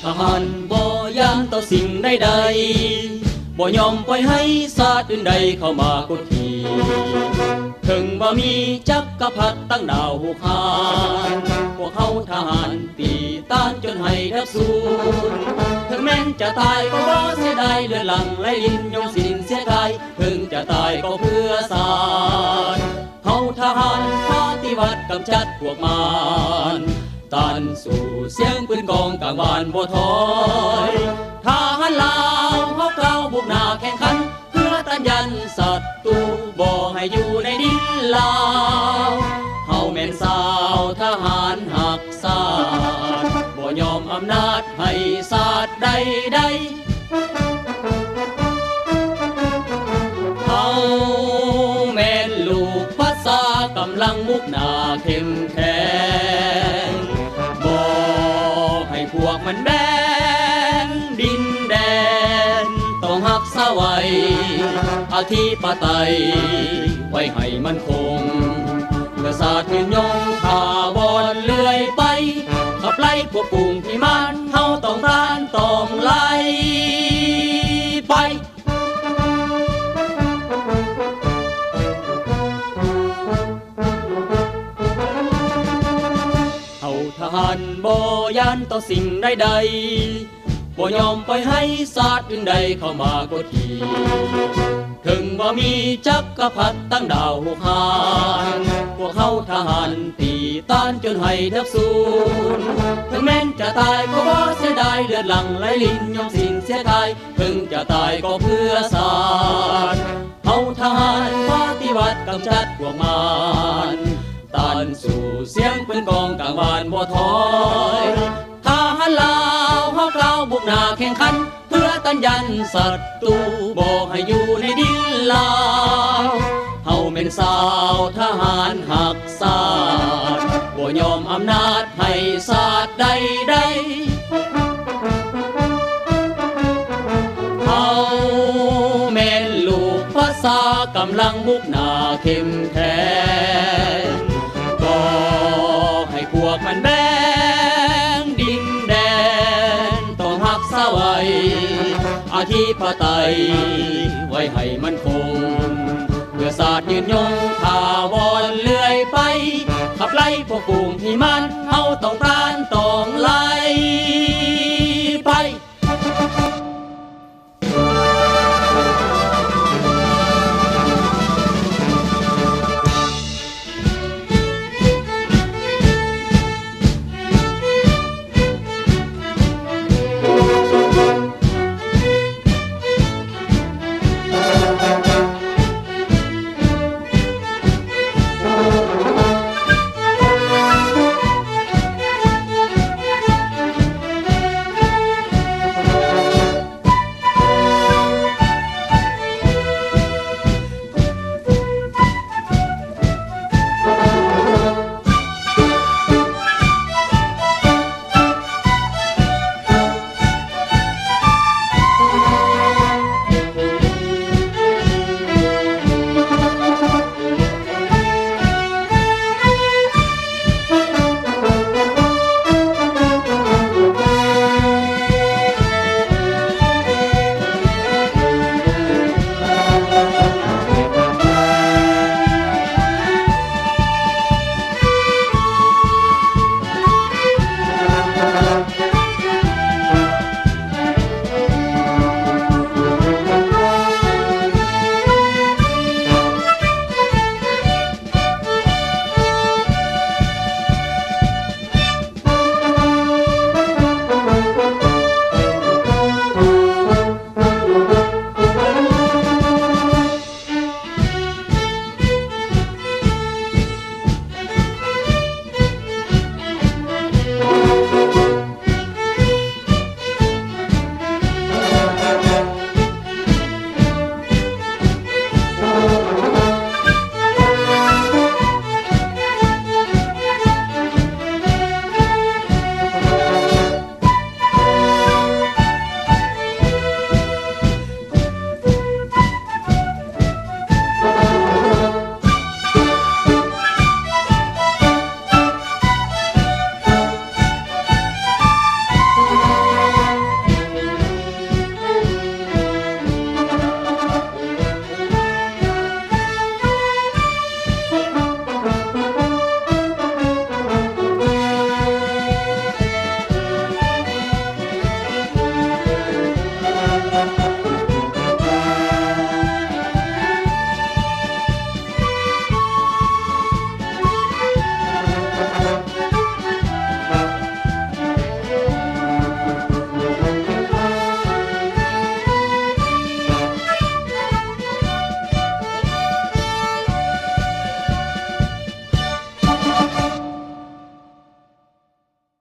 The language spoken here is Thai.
ทหารบ่ยานต่อสิ่งใดๆบ่ยอมปล่อยให้ศาสตร์อื่นใดเข้ามากดขี่ถึงบ่มีจักรพรรดิตั้งดาวหุกหานพวกเขาทหารตีต้านจนให้แทบสูญถึงแม้นจะตายก็บ่เสียดายเลือดหลั่งไหลลิ้นยอมสิ้นเสียกายถึงจะตายก็เพื่อศาสตร์เฮาทหารปฏิวัติกำจัดพวกมารต้านสู่เสียงปืนกองกลางบ้านบ่ถอยทหารลาวเฮาก้าวบุกหน้าแข่งขันเพื่อต้านยันศัตรูบ่ให้อยู่ในดินลาวเฮาแม่นสาวทหารหักศาสตร์บ่ยอมอำนาจให้ศาสตร์ใดๆเฮาแม่นลูกภาษากำลังมุกหน้าเข้มแข็งบ่ให้พวกมันแบ่งดินแดนต้องหักษาไว้อธิปไตยไว้ให้มันคงเพื่อศาสตร์ยืนยงข่าบอนเลื่อยไปขับไล่พวกปุ่งที่มันเฮาต้องต้านต้องไล่ไปเฮาทหารบ่ยานต่อสิ่งใดๆบ่ยอมปล่อยให้ศาสตร์อื่นใดเข้ามากดขี่ถึงบ่มีจักรพรรดิตั้งดาวหุกหานพวกเขาทหารตีต้านจนให้แทบสูญถึงแม้นจะตายก็บ่เสียดายเลือดหลั่งไหลลิ้นยอมสิ้นเสียกายถึงจะตายก็เพื่อศาสตร์เฮาทหารปฏิวัติกำจัดพวกมารต้านสู่เสียงปืนกองกลางบ้านบ่ถอยทหารลาวเฮาก้าวบุกหน้าแข่งขันเพื่อต้านยันศัตรูบ่ให้อยู่ในดินลาวเฮาแม่นสาวทหารหักศาสตร์บ่ยอมอำนาจให้ศาสตร์ใดๆเฮาแม่นลูกภาษากำลังมุกหน้าเข้มแข็งบ่ให้พวกมันแบ่งดินแดนต้องหักษาไว้อธิปไตยไว้ให้มันคงเพื่อศาสตร์ยืนยงถาวรเลื่อยไปขับไล่พวกปุ่งที่มันเฮาต้องต้านต้องไล่